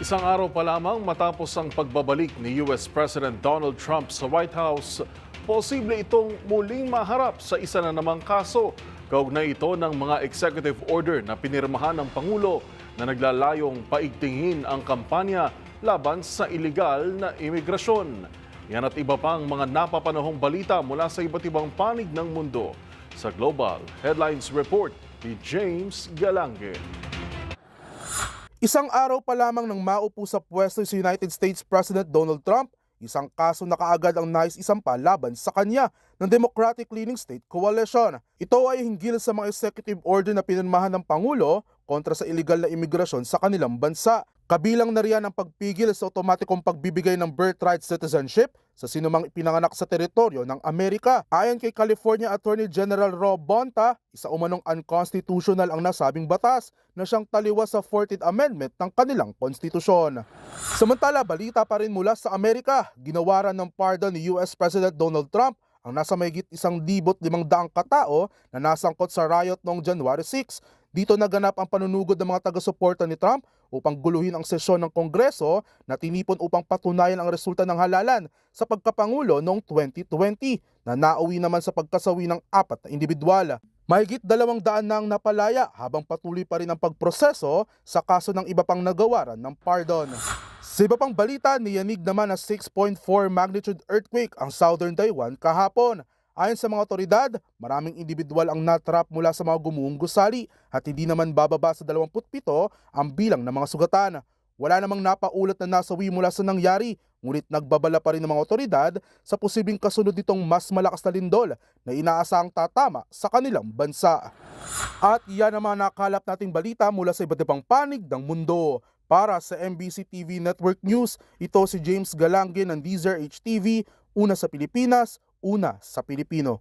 Isang araw pa lamang matapos ang pagbabalik ni US President Donald Trump sa White House, posible itong muling maharap sa isa na namang kaso. Kaugnay ito ng mga executive order na pinirmahan ng Pangulo na naglalayong paigtingin ang kampanya laban sa iligal na imigrasyon. Yan at iba pang mga napapanahong balita mula sa iba't ibang panig ng mundo. Sa Global Headlines Report ni James Galange. Isang araw pa lamang nang maupo sa pwesto si United States President Donald Trump, isang kaso na kaagad ang nais isampa laban sa kanya ng Democratic-leaning state coalition. Ito ay hinggil sa mga executive order na pinirmahan ng Pangulo kontra sa iligal na imigrasyon sa kanilang bansa. Kabilang na riyan ang pagpigil sa otomatikong pagbibigay ng birthright citizenship sa sinumang ipinanganak sa teritoryo ng Amerika. Ayon kay California Attorney General Rob Bonta, isa umanong unconstitutional ang nasabing batas na siyang taliwas sa 14th Amendment ng kanilang konstitusyon. Samantala, balita pa rin mula sa Amerika, ginawaran ng pardon ni US President Donald Trump ang nasa mahigit 1,500 katao na nasangkot sa riot noong January 6. Dito naganap ang panunugod ng mga taga-suporta ni Trump upang guluhin ang sesyon ng Kongreso na tinipon upang patunayan ang resulta ng halalan sa pagkapangulo noong 2020 na nauwi naman sa pagkasawi ng 4 na individual. Mahigit 200 na ang napalaya habang patuloy pa rin ang pagproseso sa kaso ng iba pang nagawaran ng pardon. Sa iba pang balita, niyanig naman na 6.4 magnitude earthquake ang Southern Taiwan kahapon. Ayon sa mga otoridad, maraming individual ang natrap mula sa mga gumuhong gusali at hindi naman bababa sa 27 ang bilang ng mga sugatan. Wala namang napaulat na nasawi mula sa nangyari, ngunit nagbabala pa rin ng mga otoridad sa posibleng kasunod nitong mas malakas na lindol na inaasahang tatama sa kanilang bansa. At yan ang mga nakalap nating balita mula sa iba't ibang panig ng mundo. Para sa MBC TV Network News, ito si James Galange ng DZRH TV, una sa Pilipinas, una sa Pilipino.